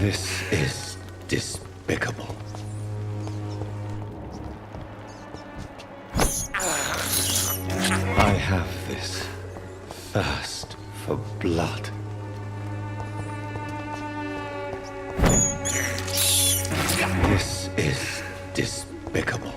This is despicable. I have this thirst for blood. This is despicable.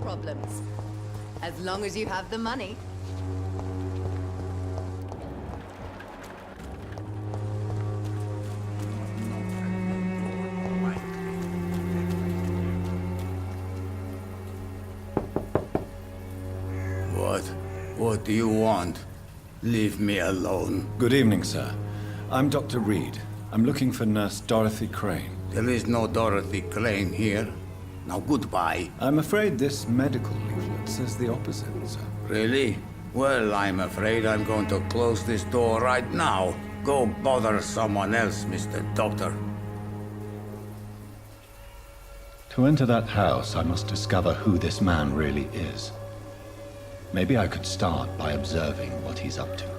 Problems. As long as you have the money. What do you want? Leave me alone. Good evening, sir. I'm Dr. Reed. I'm looking for Nurse Dorothy Crane. There is no Dorothy Crane here. Now goodbye. I'm afraid this medical leaflet says the opposite, sir. Really? Well, I'm afraid I'm going to close this door right now. Go bother someone else, Mr. Doctor. To enter that house, I must discover who this man really is. Maybe I could start by observing what he's up to.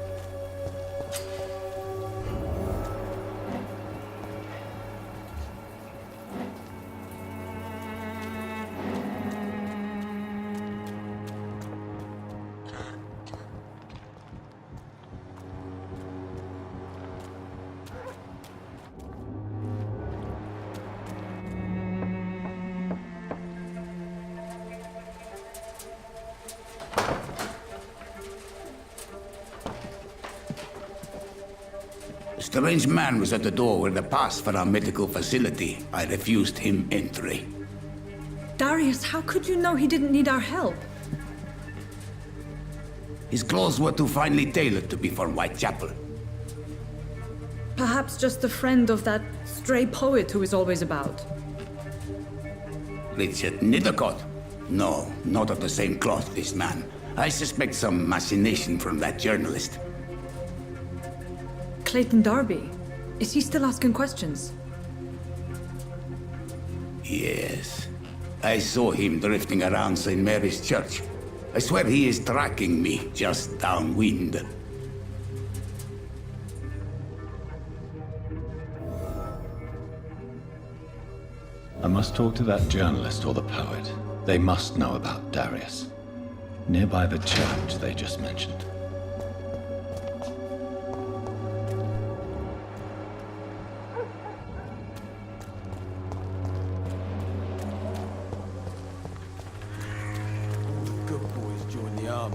A strange man was at the door with a pass for our medical facility. I refused him entry. Darius, how could you know he didn't need our help? His clothes were too finely tailored to be for Whitechapel. Perhaps just a friend of that stray poet who is always about. Richard Nithercott? No, not of the same cloth, this man. I suspect some machination from that journalist. Clayton Darby. Is he still asking questions? Yes. I saw him drifting around St. Mary's Church. I swear he is tracking me just downwind. I must talk to that journalist or the poet. They must know about Darius. Nearby the church they just mentioned.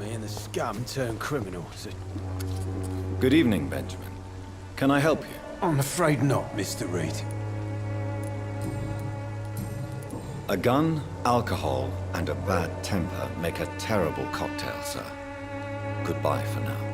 And the scum turn criminals. Good evening, Benjamin. Can I help you? I'm afraid not, Mr. Reed. A gun, alcohol, and a bad temper make a terrible cocktail, sir. Goodbye for now.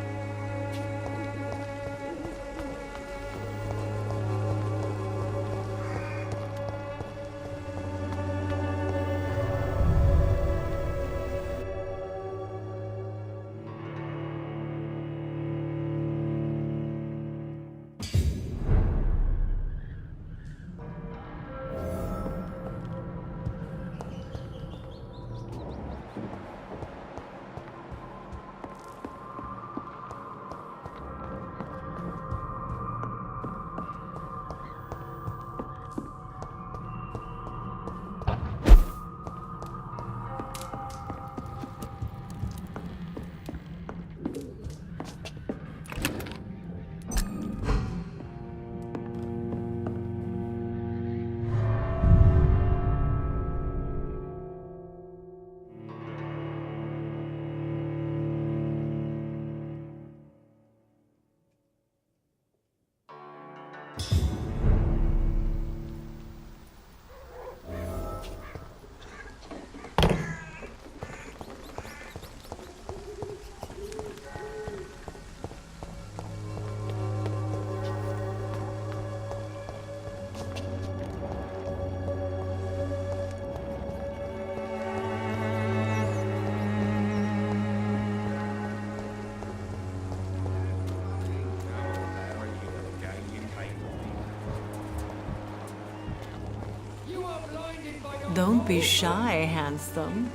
Don't be shy, handsome.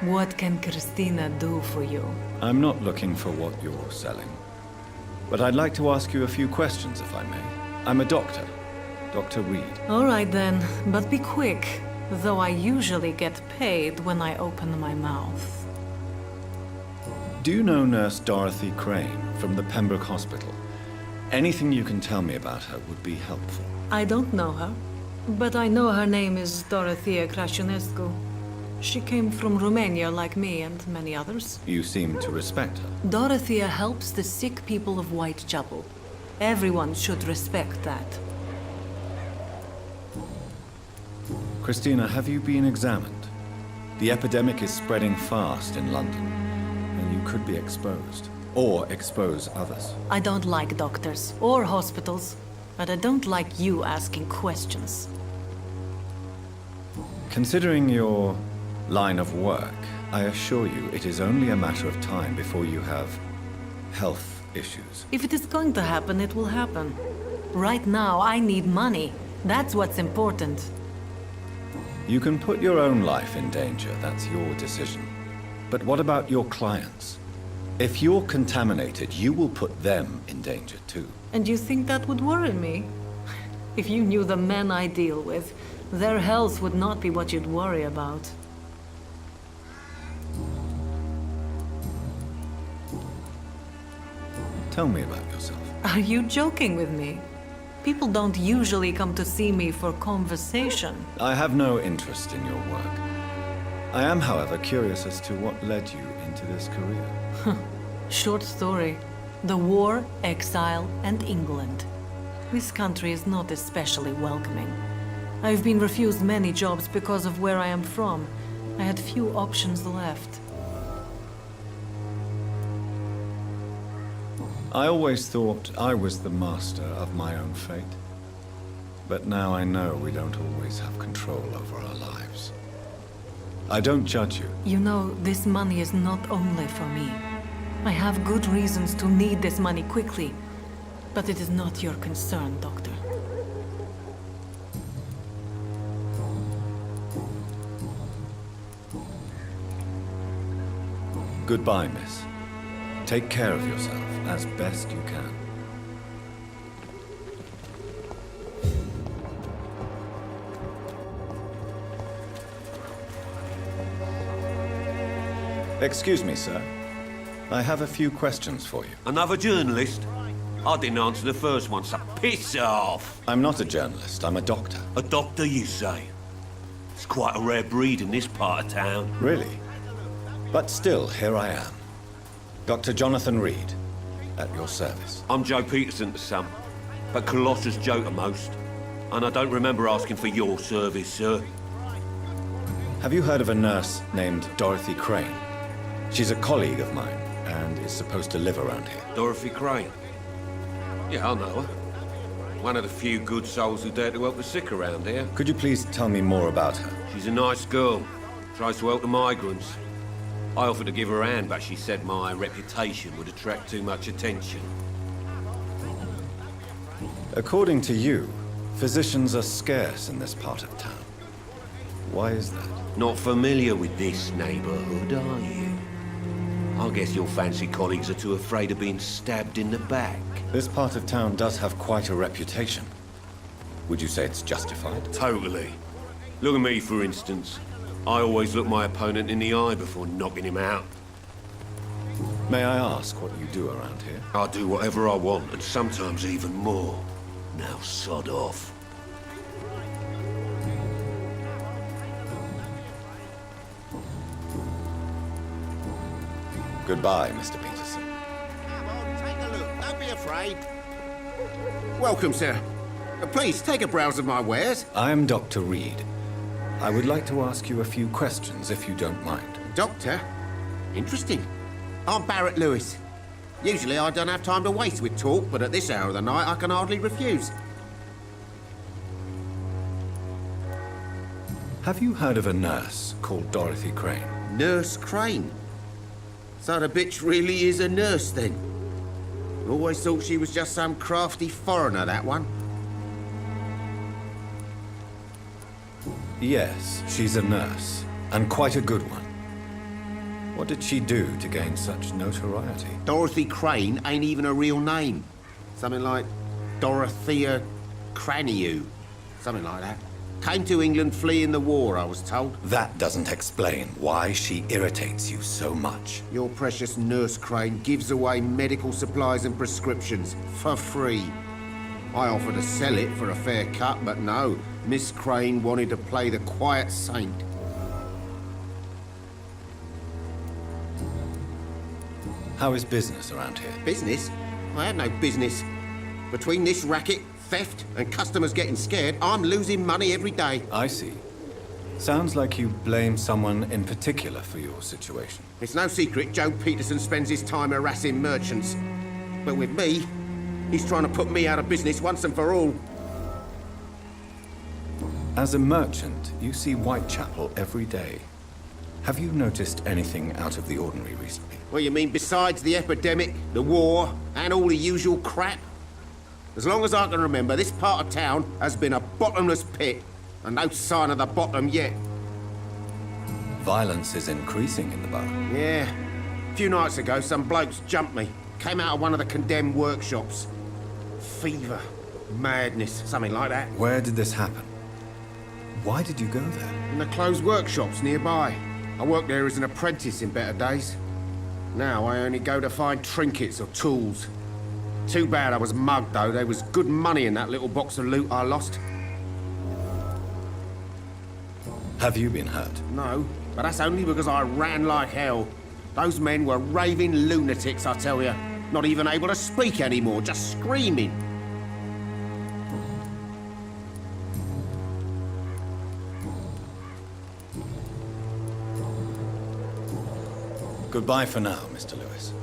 What can Christina do for you? I'm not looking for what you're selling. But I'd like to ask you a few questions, if I may. I'm a doctor. Dr. Reed. All right then, but be quick. Though I usually get paid when I open my mouth. Do you know Nurse Dorothy Crane from the Pembroke Hospital? Anything you can tell me about her would be helpful. I don't know her, but I know her name is Dorothea Crane. She came from Romania like me and many others. You seem to respect her. Dorothea helps the sick people of Whitechapel. Everyone should respect that. Christina, have you been examined? The epidemic is spreading fast in London, and you could be exposed, or expose others. I don't like doctors or hospitals, but I don't like you asking questions. Considering your line of work, I assure you it is only a matter of time before you have health issues. If it is going to happen, it will happen. Right now, I need money. That's what's important. You can put your own life in danger, that's your decision. But what about your clients? If you're contaminated, you will put them in danger too. And you think that would worry me? If you knew the men I deal with, their health would not be what you'd worry about. Tell me about yourself. Are you joking with me? People don't usually come to see me for conversation. I have no interest in your work. I am, however, curious as to what led you into this career. Short story. The war, exile, and England. This country is not especially welcoming. I've been refused many jobs because of where I am from. I had few options left. I always thought I was the master of my own fate. But now I know we don't always have control over our lives. I don't judge you. You know, this money is not only for me. I have good reasons to need this money quickly. But it is not your concern, Doctor. Goodbye, miss. Take care of yourself as best you can. Excuse me, sir. I have a few questions for you. Another journalist? I didn't answer the first one, so piss off! I'm not a journalist, I'm a doctor. A doctor, you say? It's quite a rare breed in this part of town. Really? But still, here I am. Dr. Jonathan Reed, at your service. I'm Joe Peterson to some, but Colossus Joe to most. And I don't remember asking for your service, sir. Have you heard of a nurse named Dorothy Crane? She's a colleague of mine, and is supposed to live around here. Dorothy Crane? Yeah, I know her. One of the few good souls who dare to help the sick around here. Could you please tell me more about her? She's a nice girl. Tries to help the migrants. I offered to give her a hand, but she said my reputation would attract too much attention. According to you, physicians are scarce in this part of town. Why is that? Not familiar with this neighborhood, are you? I guess your fancy colleagues are too afraid of being stabbed in the back. This part of town does have quite a reputation. Would you say it's justified? Totally. Look at me, for instance. I always look my opponent in the eye before knocking him out. May I ask what you do around here? I do whatever I want, and sometimes even more. Now sod off. Goodbye, Mr. Peterson. Come on, take a look. Don't be afraid. Welcome, sir. Please, take a browse of my wares. I am Dr. Reed. I would like to ask you a few questions, if you don't mind. Doctor? Interesting. I'm Barrett Lewis. Usually I don't have time to waste with talk, but at this hour of the night I can hardly refuse. Have you heard of a nurse called Dorothy Crane? Nurse Crane? So the bitch really is a nurse, then? Always thought she was just some crafty foreigner, that one. Yes, she's a nurse, and quite a good one. What did she do to gain such notoriety? Dorothy Crane ain't even a real name. Something like Dorothea Crane, something like that. Came to England fleeing the war, I was told. That doesn't explain why she irritates you so much. Your precious Nurse Crane gives away medical supplies and prescriptions for free. I offered to sell it for a fair cut, but no. Miss Crane wanted to play the quiet saint. How is business around here? Business? I had no business. Between this racket, theft, and customers getting scared, I'm losing money every day. I see. Sounds like you blame someone in particular for your situation. It's no secret Joe Peterson spends his time harassing merchants. But with me, he's trying to put me out of business once and for all. As a merchant, you see Whitechapel every day. Have you noticed anything out of the ordinary recently? What you mean, besides the epidemic, the war, and all the usual crap? As long as I can remember, this part of town has been a bottomless pit, and no sign of the bottom yet. Violence is increasing in the borough. Yeah. A few nights ago, some blokes jumped me. Came out of one of the condemned workshops. Fever, madness, something like that. Where did this happen? Why did you go there? In the closed workshops nearby. I worked there as an apprentice in better days. Now I only go to find trinkets or tools. Too bad I was mugged, though. There was good money in that little box of loot I lost. Have you been hurt? No, but that's only because I ran like hell. Those men were raving lunatics, I tell you. Not even able to speak anymore, just screaming. Goodbye for now, Mr. Lewis.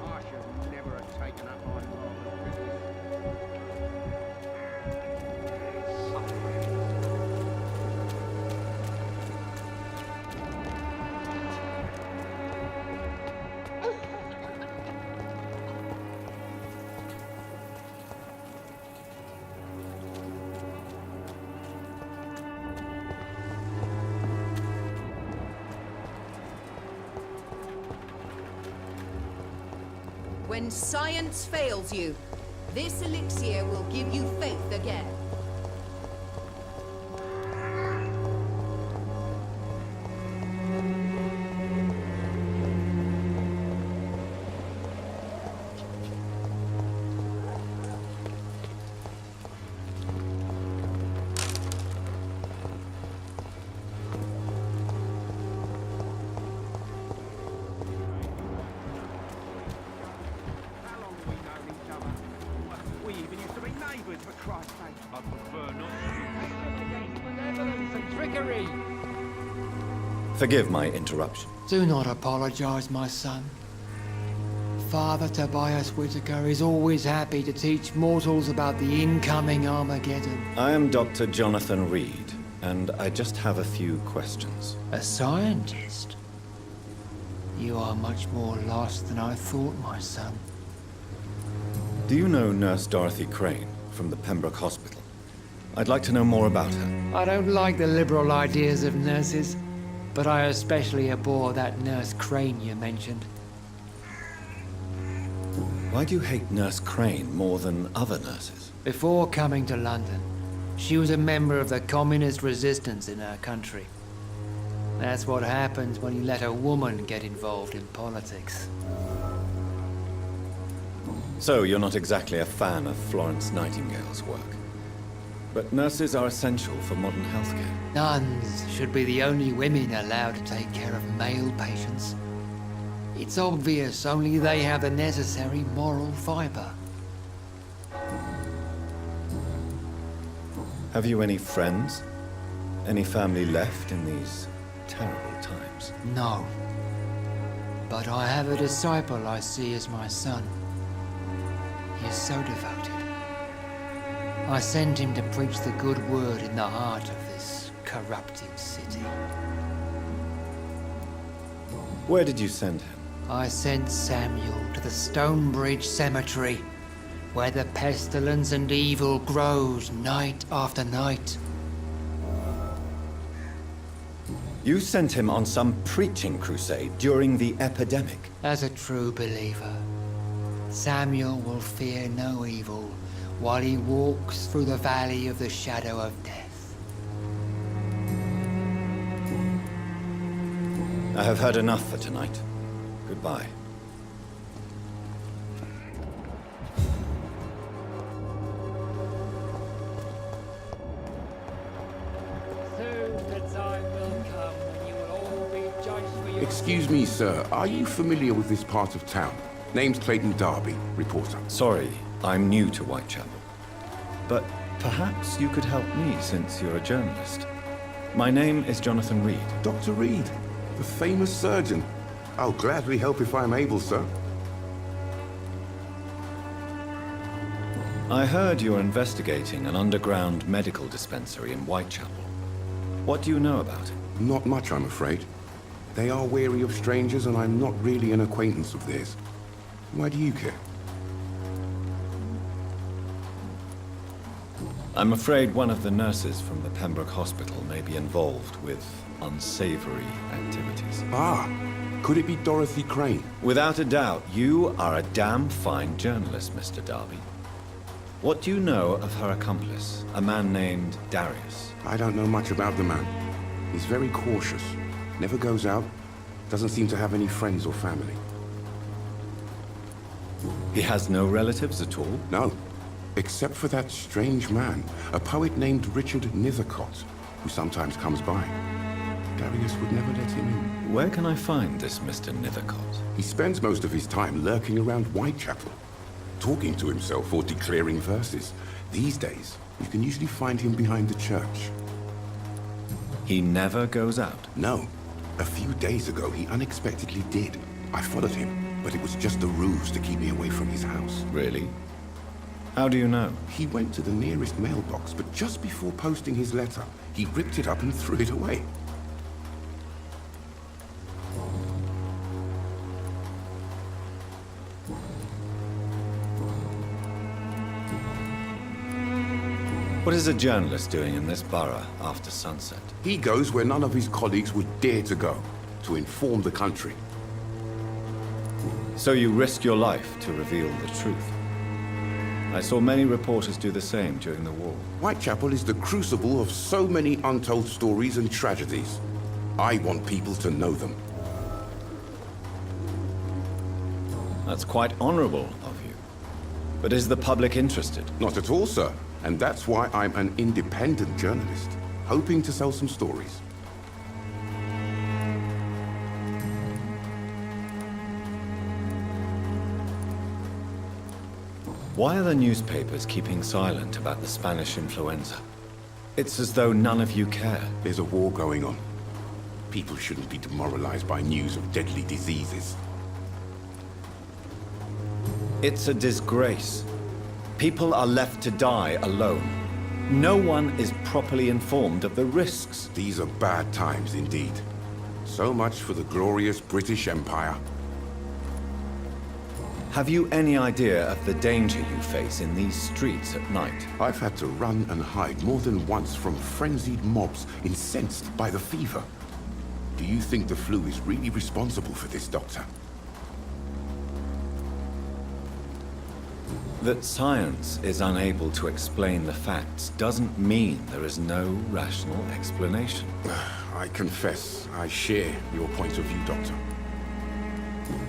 I should never have taken up my When science fails you, this elixir will give you faith again. We even used to be neighbours, for Christ's sake. I prefer not to. Malevolence and trickery. Forgive my interruption. Do not apologize, my son. Father Tobias Whitaker is always happy to teach mortals about the incoming Armageddon. I am Dr. Jonathan Reed, and I just have a few questions. A scientist? You are much more lost than I thought, my son. Do you know Nurse Dorothy Crane from the Pembroke Hospital? I'd like to know more about her. I don't like the liberal ideas of nurses, but I especially abhor that Nurse Crane you mentioned. Why do you hate Nurse Crane more than other nurses? Before coming to London, she was a member of the communist resistance in her country. That's what happens when you let a woman get involved in politics. So you're not exactly a fan of Florence Nightingale's work. But nurses are essential for modern healthcare. Nuns should be the only women allowed to take care of male patients. It's obvious only they have the necessary moral fiber. Have you any friends? Any family left in these terrible times? No. But I have a disciple I see as my son. He is so devoted. I sent him to preach the good word in the heart of this corrupted city. Where did you send him? I sent Samuel to the Stonebridge Cemetery. where the pestilence and evil grows night after night. You sent him on some preaching crusade during the epidemic. As a true believer, Samuel will fear no evil while he walks through the valley of the shadow of death. I have heard enough for tonight. Goodbye. Excuse me, sir. Are you familiar with this part of town? Name's Clayton Darby, reporter. Sorry, I'm new to Whitechapel. But perhaps you could help me since you're a journalist. My name is Jonathan Reed. Dr. Reed, the famous surgeon. I'll gladly help if I'm able, sir. I heard you're investigating an underground medical dispensary in Whitechapel. What do you know about it? Not much, I'm afraid. They are wary of strangers, and I'm not really an acquaintance of theirs. Why do you care? I'm afraid one of the nurses from the Pembroke Hospital may be involved with unsavory activities. Ah, could it be Dorothy Crane? Without a doubt, you are a damn fine journalist, Mr. Darby. What do you know of her accomplice, a man named Darius? I don't know much about the man. He's very cautious. Never goes out. Doesn't seem to have any friends or family. He has no relatives at all? No. Except for that strange man, a poet named Richard Nithercott, who sometimes comes by. Darius would never let him in. Where can I find this Mr. Nithercott? He spends most of his time lurking around Whitechapel, talking to himself or declaring verses. These days, you can usually find him behind the church. He never goes out? No. A few days ago, he unexpectedly did. I followed him, but it was just a ruse to keep me away from his house. Really? How do you know? He went to the nearest mailbox, but just before posting his letter, he ripped it up and threw it away. What is a journalist doing in this borough after sunset? He goes where none of his colleagues would dare to go, to inform the country. So you risk your life to reveal the truth. I saw many reporters do the same during the war. Whitechapel is the crucible of so many untold stories and tragedies. I want people to know them. That's quite honorable of you. But is the public interested? Not at all, sir. And that's why I'm an independent journalist, hoping to sell some stories. Why are the newspapers keeping silent about the Spanish influenza? It's as though none of you care. There's a war going on. People shouldn't be demoralized by news of deadly diseases. It's a disgrace. People are left to die alone. No one is properly informed of the risks. These are bad times indeed. So much for the glorious British Empire. Have you any idea of the danger you face in these streets at night? I've had to run and hide more than once from frenzied mobs incensed by the fever. Do you think the flu is really responsible for this, Doctor? That science is unable to explain the facts doesn't mean there is no rational explanation. I confess, I share your point of view, Doctor.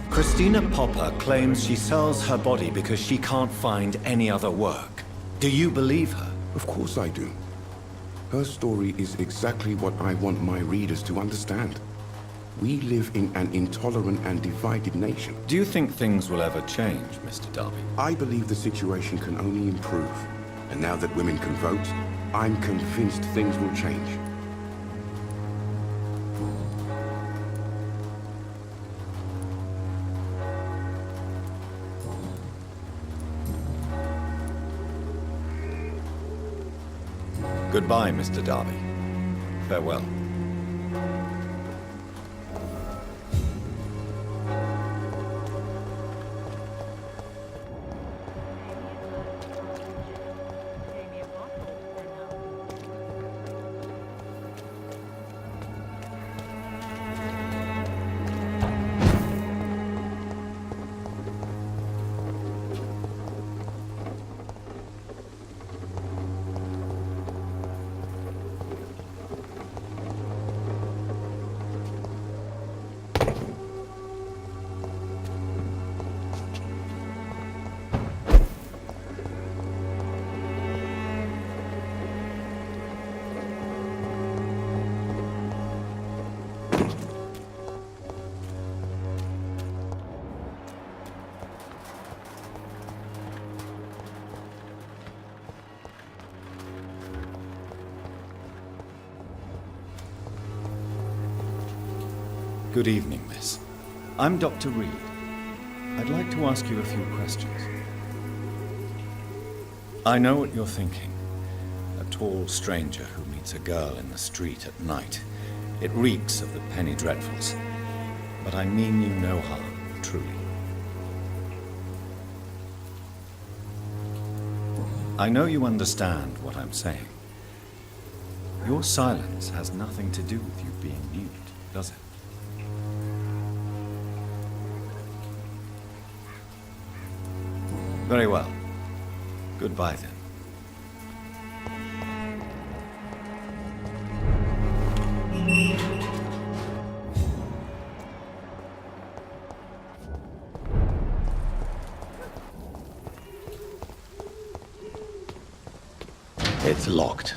Christina Popper claims she sells her body because she can't find any other work. Do you believe her? Of course I do. Her story is exactly what I want my readers to understand. We live in an intolerant and divided nation. Do you think things will ever change, Mr. Darby? I believe the situation can only improve. And now that women can vote, I'm convinced things will change. Goodbye, Mr. Darby. Farewell. Good evening, miss. I'm Dr. Reed. I'd like to ask you a few questions. I know what you're thinking. A tall stranger who meets a girl in the street at night. It reeks of the penny dreadfuls. But I mean you no harm, truly. I know you understand what I'm saying. Your silence has nothing to do with you being mute, does it? Very well. Goodbye, then. It's locked.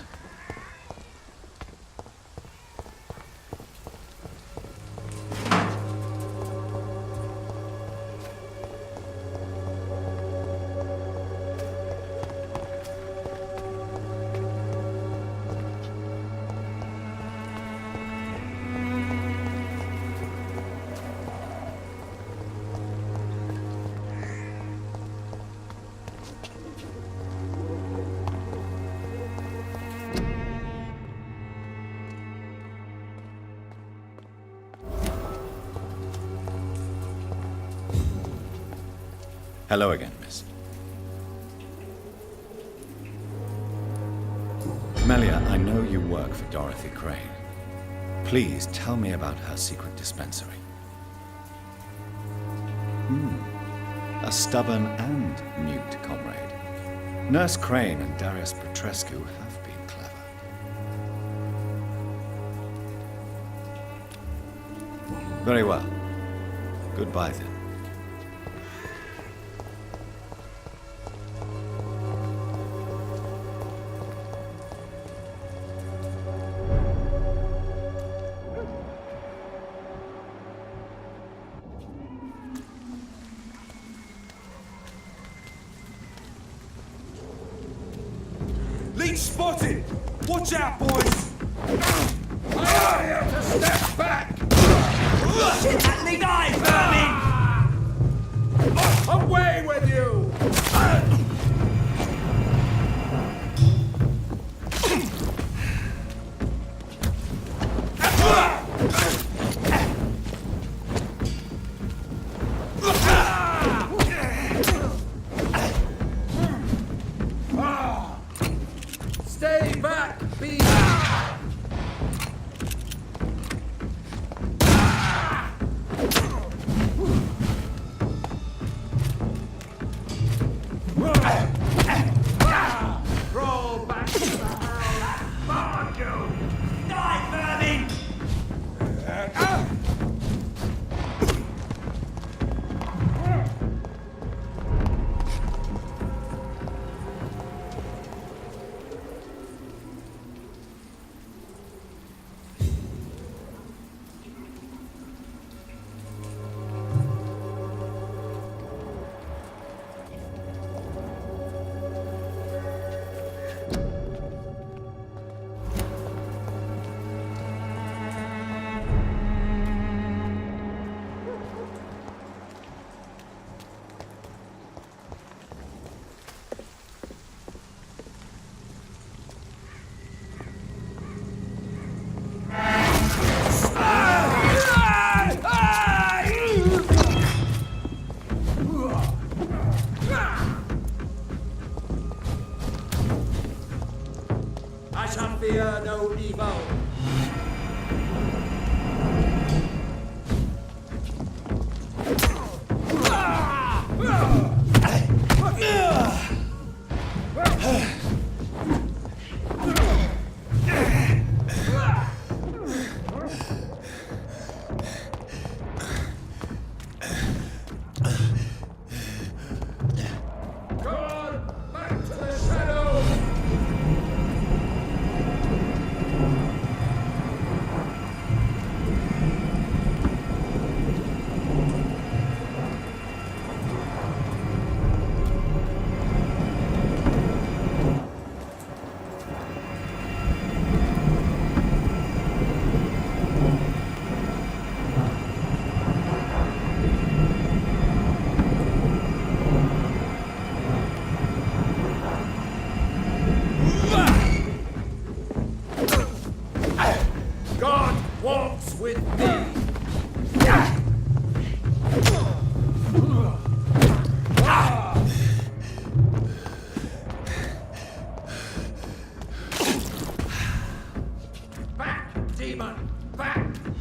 Hello again, miss. Melia, I know you work for Dorothy Crane. Please tell me about her secret dispensary. A stubborn and mute comrade. Nurse Crane and Darius Petrescu have been clever. Very well. Goodbye, then. Leech spotted! Watch out, boys! I have to step back! Shit, that lead eye's burning! Away with you! Stay back, beast! walks with me. Back, demon! Back!